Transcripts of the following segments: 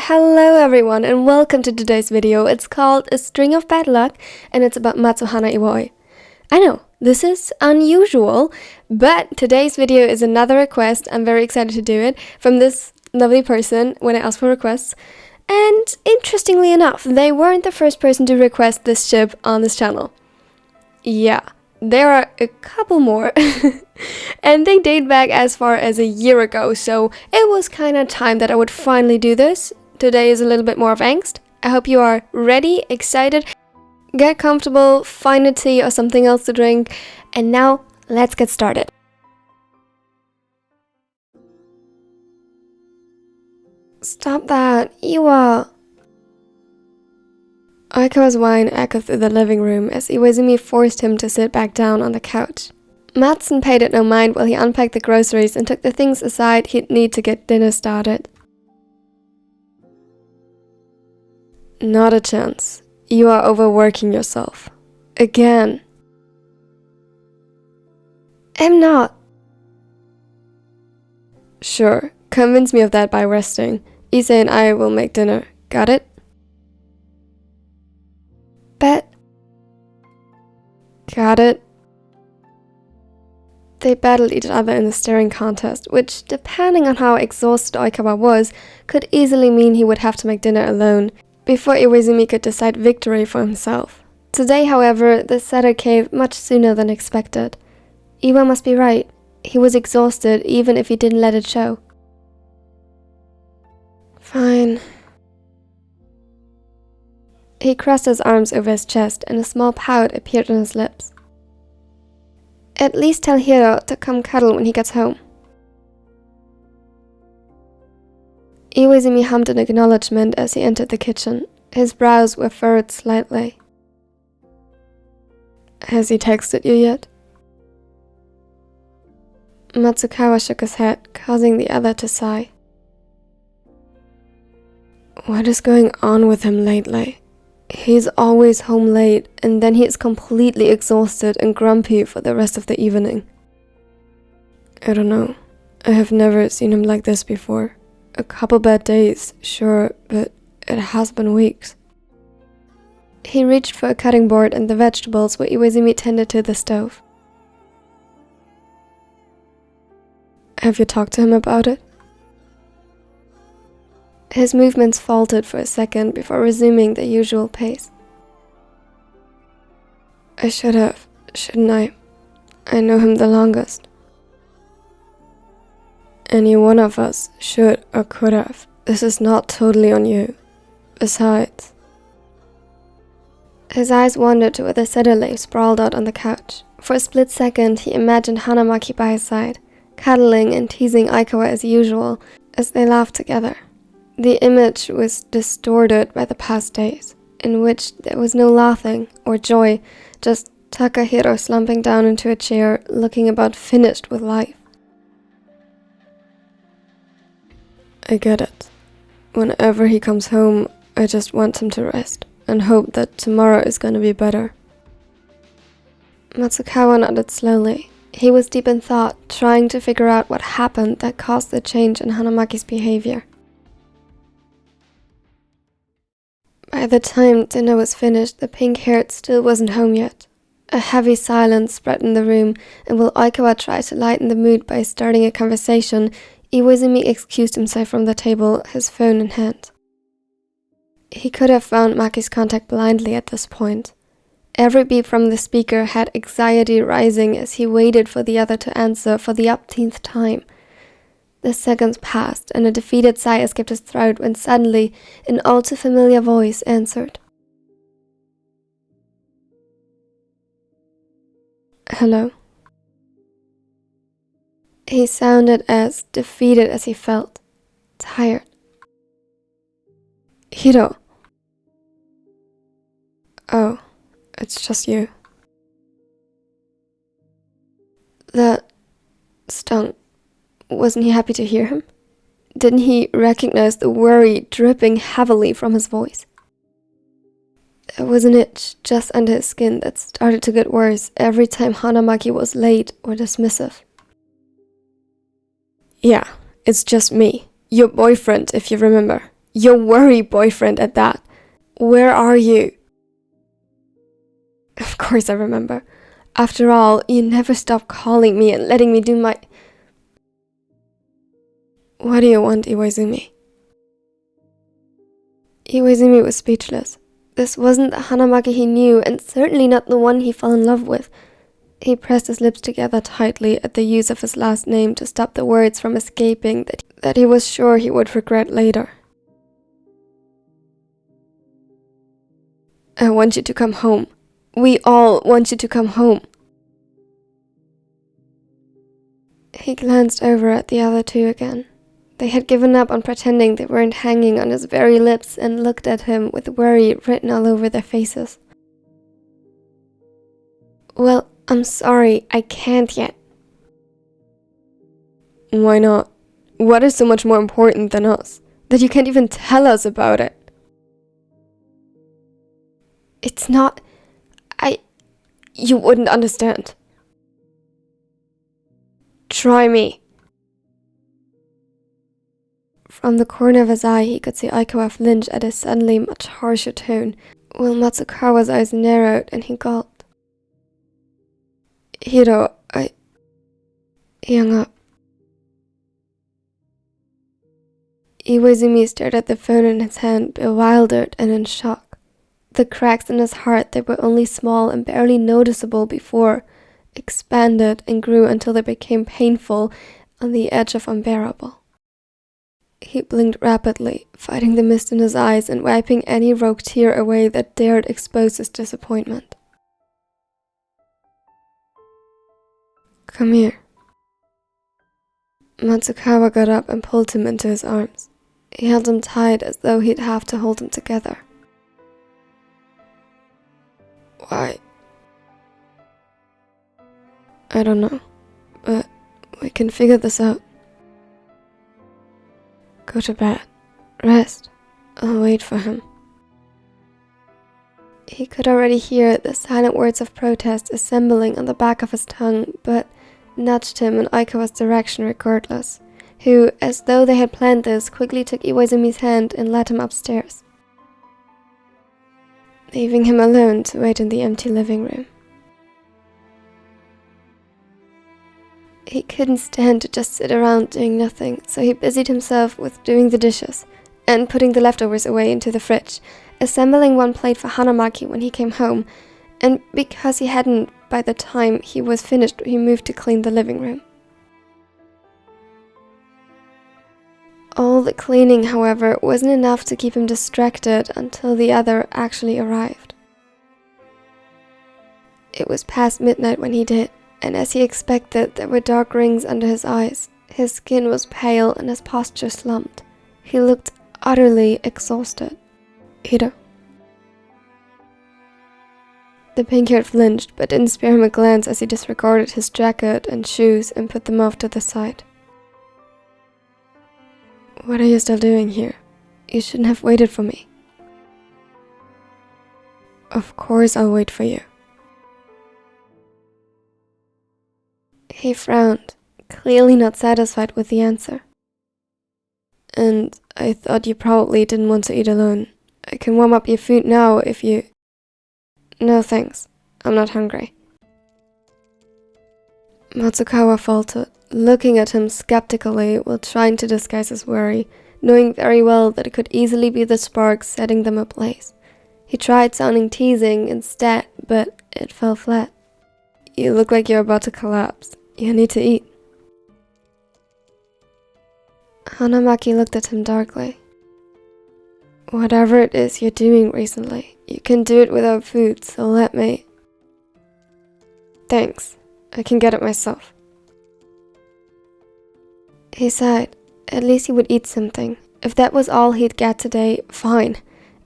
Hello everyone and welcome to today's video. It's called A String of Bad Luck and it's about MatsuHanaIwaoi. I know, this is unusual, but today's video is another request. I'm very excited to do it from this lovely person when I asked for requests. And interestingly enough, they weren't the first person to request this ship on this channel. Yeah, there are a couple more. And they date back as far as a year ago, so it was kind of time that I would finally do this. Today is a little bit more of angst. I hope you are ready, excited. Get comfortable, find a tea or something else to drink, and now let's get started. Stop that, Iwa! Aikawa's whine echoed through the living room as Iwaizumi forced him to sit back down on the couch. Matsun paid it no mind while he unpacked the groceries and took the things aside he'd need to get dinner started. Not a chance. You are overworking yourself. Again. I'm not. Sure, convince me of that by resting. Ise and I will make dinner. Got it? Bet. Got it? They battled each other in a staring contest, which, depending on how exhausted Aikawa was, could easily mean he would have to make dinner alone before Iwaizumi could decide victory for himself. Today, however, the setter caved much sooner than expected. Iwa must be right. He was exhausted even if he didn't let it show. Fine. He crossed his arms over his chest and a small pout appeared on his lips. At least tell Hiro to come cuddle when he gets home. Iwaizumi hummed an acknowledgement as he entered the kitchen. His brows were furrowed slightly. Has he texted you yet? Matsukawa shook his head, causing the other to sigh. What is going on with him lately? He's always home late, and then he is completely exhausted and grumpy for the rest of the evening. I don't know. I have never seen him like this before. A couple bad days, sure, but it has been weeks. He reached for a cutting board and the vegetables where Iwaizumi tended to the stove. Have you talked to him about it? His movements faltered for a second before resuming the usual pace. I should have, shouldn't I? I know him the longest. Any one of us should or could have. This is not totally on you. Besides... His eyes wandered to where the setter lay sprawled out on the couch. For a split second, he imagined Hanamaki by his side, cuddling and teasing Aikawa as usual, as they laughed together. The image was distorted by the past days, in which there was no laughing or joy, just Takahiro slumping down into a chair, looking about finished with life. I get it. Whenever he comes home, I just want him to rest, and hope that tomorrow is going to be better. Matsukawa nodded slowly. He was deep in thought, trying to figure out what happened that caused the change in Hanamaki's behavior. By the time dinner was finished, the pink-haired still wasn't home yet. A heavy silence spread in the room, and while Aikawa tried to lighten the mood by starting a conversation, Iwaizumi excused himself from the table, his phone in hand. He could have found Maki's contact blindly at this point. Every beep from the speaker had anxiety rising as he waited for the other to answer for the upteenth time. The seconds passed, and a defeated sigh escaped his throat when suddenly an all too familiar voice answered. Hello? He sounded as defeated as he felt. Tired. Hiro. Oh, it's just you. That stung. Wasn't he happy to hear him? Didn't he recognize the worry dripping heavily from his voice? There was an itch just under his skin that started to get worse every time Hanamaki was late or dismissive. Yeah, it's just me. Your boyfriend, if you remember. Your worry boyfriend at that. Where are you? Of course I remember. After all, you never stopped calling me and letting me do my... What do you want, Iwaizumi? Iwaizumi was speechless. This wasn't the Hanamaki he knew, and certainly not the one he fell in love with. He pressed his lips together tightly at the use of his last name to stop the words from escaping that he was sure he would regret later. I want you to come home. We all want you to come home. He glanced over at the other two again. They had given up on pretending they weren't hanging on his very lips and looked at him with worry written all over their faces. Well, I'm sorry, I can't yet. Why not? What is so much more important than us, that you can't even tell us about it? It's not... You wouldn't understand. Try me. From the corner of his eye, he could see Aikawa flinch at his suddenly much harsher tone, while Matsukawa's eyes narrowed and he gulped. Hiro, He hung up. Iwaizumi stared at the phone in his hand, bewildered and in shock. The cracks in his heart that were only small and barely noticeable before expanded and grew until they became painful on the edge of unbearable. He blinked rapidly, fighting the mist in his eyes and wiping any rogue tear away that dared expose his disappointment. Come here. Matsukawa got up and pulled him into his arms. He held him tight as though he'd have to hold him together. Why? I don't know, but we can figure this out. Go to bed. Rest. I'll wait for him. He could already hear the silent words of protest assembling on the back of his tongue, but nudged him in Aikawa's direction regardless, who, as though they had planned this, quickly took Iwaizumi's hand and led him upstairs, leaving him alone to wait in the empty living room. He couldn't stand to just sit around doing nothing, so he busied himself with doing the dishes and putting the leftovers away into the fridge, assembling one plate for Hanamaki when he came home, and because he hadn't by the time he was finished, he moved to clean the living room. All the cleaning, however, wasn't enough to keep him distracted until the other actually arrived. It was past midnight when he did, and as he expected, there were dark rings under his eyes. His skin was pale and his posture slumped. He looked utterly exhausted. Hiro. The pink-haired flinched, but didn't spare him a glance as he disregarded his jacket and shoes and put them off to the side. What are you still doing here? You shouldn't have waited for me. Of course I'll wait for you. He frowned, clearly not satisfied with the answer. And I thought you probably didn't want to eat alone. I can warm up your food now if you... No thanks, I'm not hungry. Matsukawa faltered, looking at him skeptically while trying to disguise his worry, knowing very well that it could easily be the spark setting them ablaze. He tried sounding teasing instead, but it fell flat. You look like you're about to collapse. You need to eat. Hanamaki looked at him darkly. Whatever it is you're doing recently, you can do it without food, so let me... Thanks. I can get it myself. He sighed. At least he would eat something. If that was all he'd get today, fine.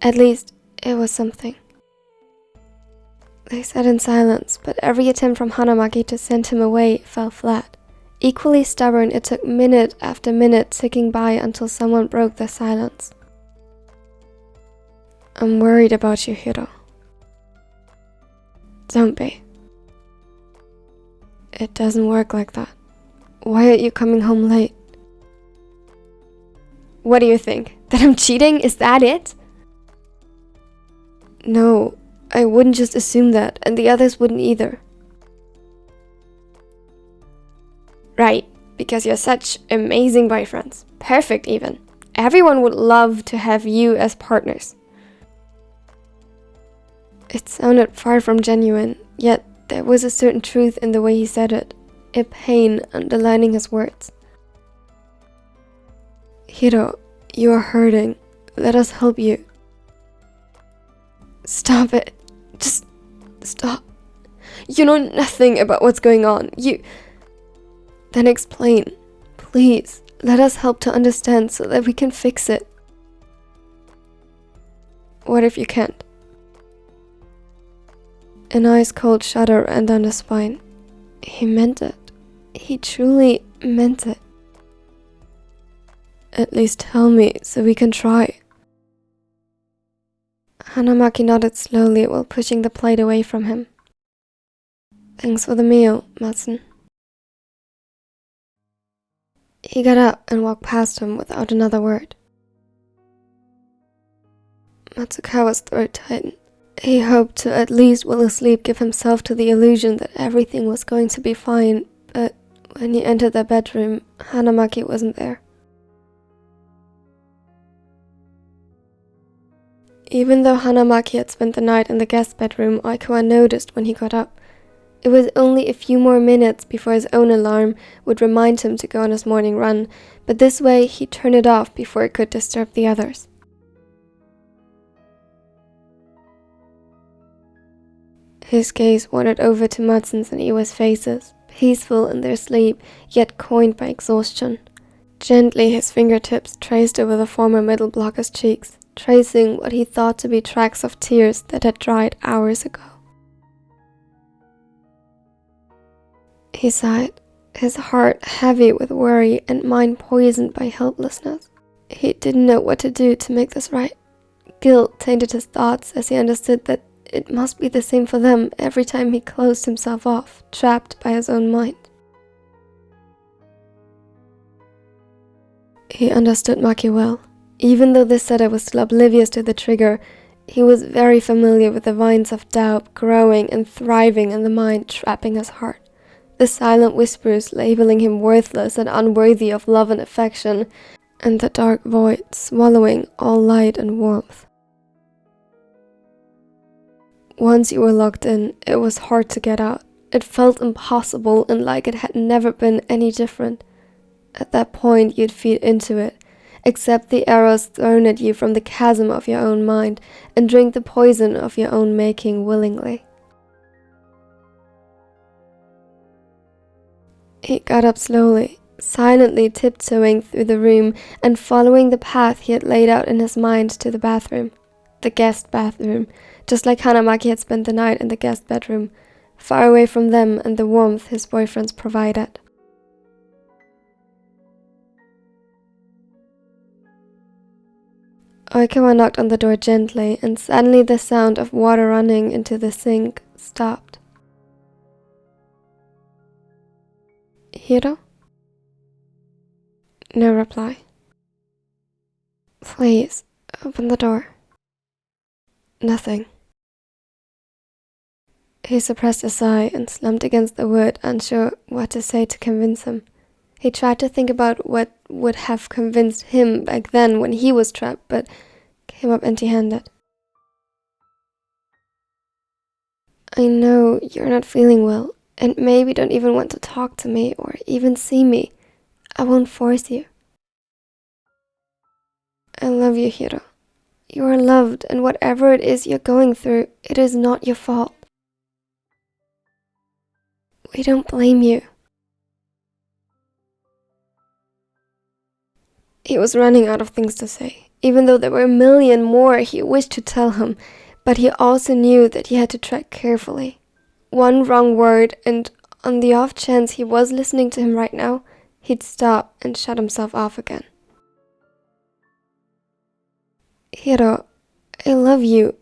At least it was something. They sat in silence, but every attempt from Hanamaki to send him away fell flat. Equally stubborn, it took minute after minute ticking by until someone broke the silence. I'm worried about you, Hiro. Don't be. It doesn't work like that. Why are you coming home late? What do you think? That I'm cheating? Is that it? No, I wouldn't just assume that, and the others wouldn't either. Right, because you're such amazing boyfriends. Perfect even. Everyone would love to have you as partners. It sounded far from genuine, yet there was a certain truth in the way he said it, a pain underlining his words. Hiro, you are hurting. Let us help you. Stop it. Just stop. You know nothing about what's going on. Then explain. Please, let us help to understand so that we can fix it. What if you can't? An ice-cold shudder ran down his spine. He meant it. He truly meant it. At least tell me so we can try. Hanamaki nodded slowly while pushing the plate away from him. Thanks for the meal, Matsun. He got up and walked past him without another word. Matsukawa's throat tightened. He hoped to at least while asleep give himself to the illusion that everything was going to be fine, but when he entered their bedroom, Hanamaki wasn't there. Even though Hanamaki had spent the night in the guest bedroom, Aikawa noticed when he got up. It was only a few more minutes before his own alarm would remind him to go on his morning run, but this way he'd turn it off before it could disturb the others. His gaze wandered over to Matsun's and Iwa's faces, peaceful in their sleep, yet coined by exhaustion. Gently his fingertips traced over the former middle blocker's cheeks, tracing what he thought to be tracks of tears that had dried hours ago. He sighed, his heart heavy with worry and mind poisoned by helplessness. He didn't know what to do to make this right. Guilt tainted his thoughts as he understood that it must be the same for them every time he closed himself off, trapped by his own mind. He understood Maki well. Even though this setter was still oblivious to the trigger, he was very familiar with the vines of doubt growing and thriving in the mind, trapping his heart. The silent whispers labeling him worthless and unworthy of love and affection, and the dark void swallowing all light and warmth. Once you were locked in, it was hard to get out. It felt impossible and like it had never been any different. At that point, you'd feed into it, accept the arrows thrown at you from the chasm of your own mind, and drink the poison of your own making willingly. He got up slowly, silently tiptoeing through the room and following the path he had laid out in his mind to the bathroom. The guest bathroom, just like Hanamaki had spent the night in the guest bedroom, far away from them and the warmth his boyfriends provided. Aikawa knocked on the door gently, and suddenly the sound of water running into the sink stopped. Hiro? No reply. Please, open the door. Nothing. He suppressed a sigh and slumped against the wood, unsure what to say to convince him. He tried to think about what would have convinced him back then when he was trapped, but came up empty-handed. I know you're not feeling well, and maybe don't even want to talk to me or even see me. I won't force you. I love you, Hiro. You are loved, and whatever it is you're going through, it is not your fault. We don't blame you. He was running out of things to say, even though there were a million more he wished to tell him, but he also knew that he had to tread carefully. One wrong word, and on the off chance he was listening to him right now, he'd stop and shut himself off again. Hiro, I love you.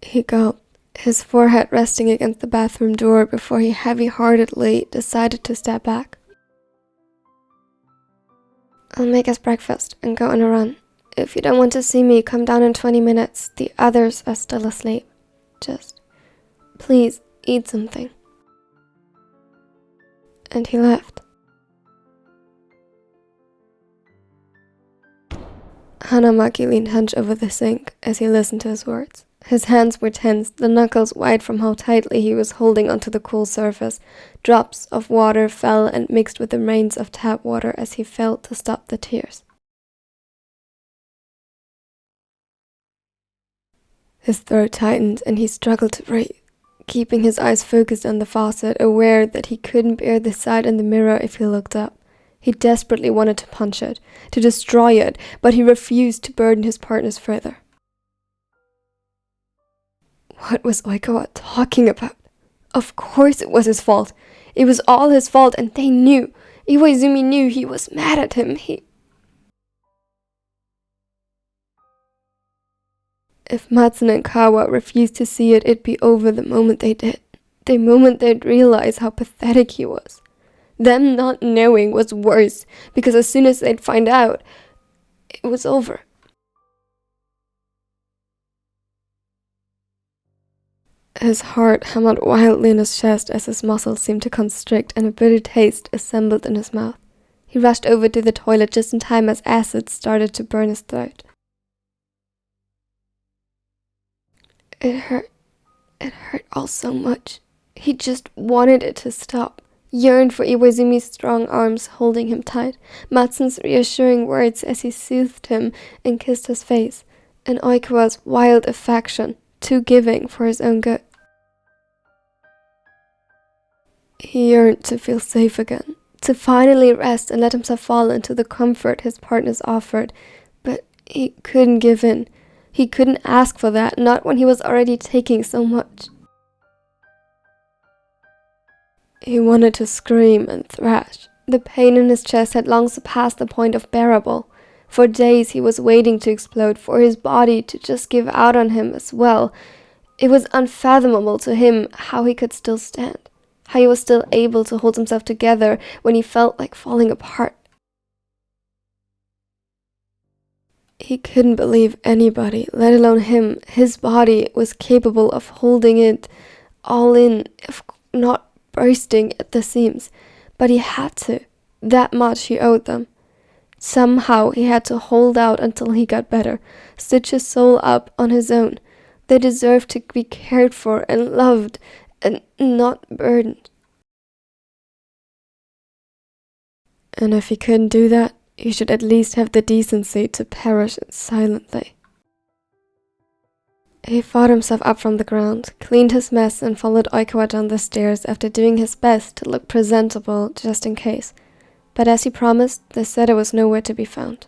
He gulped, his forehead resting against the bathroom door before he heavy-heartedly decided to step back. I'll make us breakfast and go on a run. If you don't want to see me, come down in 20 minutes. The others are still asleep. Just, please, eat something. And he left. Hanamaki leaned hunched over the sink as he listened to his words. His hands were tense, the knuckles white from how tightly he was holding onto the cool surface. Drops of water fell and mixed with the rains of tap water as he failed to stop the tears. His throat tightened and he struggled to breathe, keeping his eyes focused on the faucet, aware that he couldn't bear the sight in the mirror if he looked up. He desperately wanted to punch it, to destroy it, but he refused to burden his partners further. What was Oikawa talking about? Of course it was his fault. It was all his fault, and they knew. Iwaizumi knew he was mad at him. If Matsun and Kawa refused to see it, it'd be over the moment they did. The moment they'd realize how pathetic he was. Them not knowing was worse, because as soon as they'd find out, it was over. His heart hammered wildly in his chest as his muscles seemed to constrict and a bitter taste assembled in his mouth. He rushed over to the toilet just in time as acid started to burn his throat. It hurt. It hurt all so much. He just wanted it to stop. Yearned for Iwaizumi's strong arms holding him tight, Matsun's reassuring words as he soothed him and kissed his face, and Oikawa's wild affection, too giving for his own good. He yearned to feel safe again, to finally rest and let himself fall into the comfort his partners offered, but he couldn't give in. He couldn't ask for that, not when he was already taking so much. He wanted to scream and thrash. The pain in his chest had long surpassed the point of bearable. For days he was waiting to explode, for his body to just give out on him as well. It was unfathomable to him how he could still stand, how he was still able to hold himself together when he felt like falling apart. He couldn't believe anybody, let alone him, his body, was capable of holding it all in, if not bursting at the seams. But he had to. That much he owed them. Somehow he had to hold out until he got better, stitch his soul up on his own. They deserved to be cared for and loved and not burdened. And if he couldn't do that, he should at least have the decency to perish silently. He fought himself up from the ground, cleaned his mess and followed Oikawa down the stairs after doing his best to look presentable just in case. But as he promised, the setter was nowhere to be found.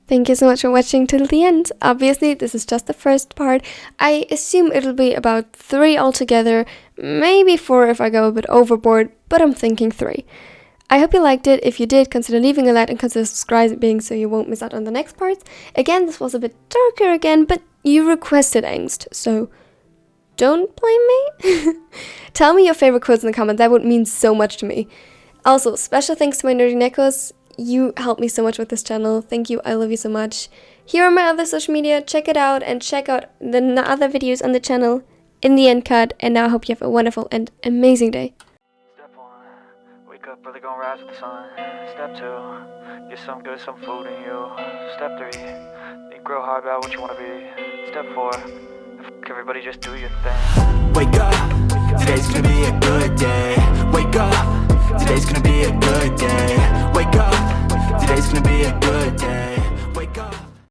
Thank you so much for watching till the end. Obviously, this is just the first part. I assume it'll be about 3 altogether, maybe 4 if I go a bit overboard, but I'm thinking 3. I hope you liked it. If you did, consider leaving a like and consider subscribing so you won't miss out on the next parts. Again, this was a bit darker again, but you requested angst, so don't blame me. Tell me your favorite quotes in the comments. That would mean so much to me. Also, special thanks to my nerdy neckos. You help me so much with this channel. Thank you. I love you so much. Here are my other social media. Check it out and check out the other videos on the channel in the end card. And now I hope you have a wonderful and amazing day. Step 1, wake up early, gonna rise with the sun. Step 2, get some good, some food in you. Step 3, think real hard about what you wanna be. Step 4, everybody just do your thing. Wake up, today's gonna be a good day. Wake up, today's gonna be a good day. Wake up, today's gonna be a good day.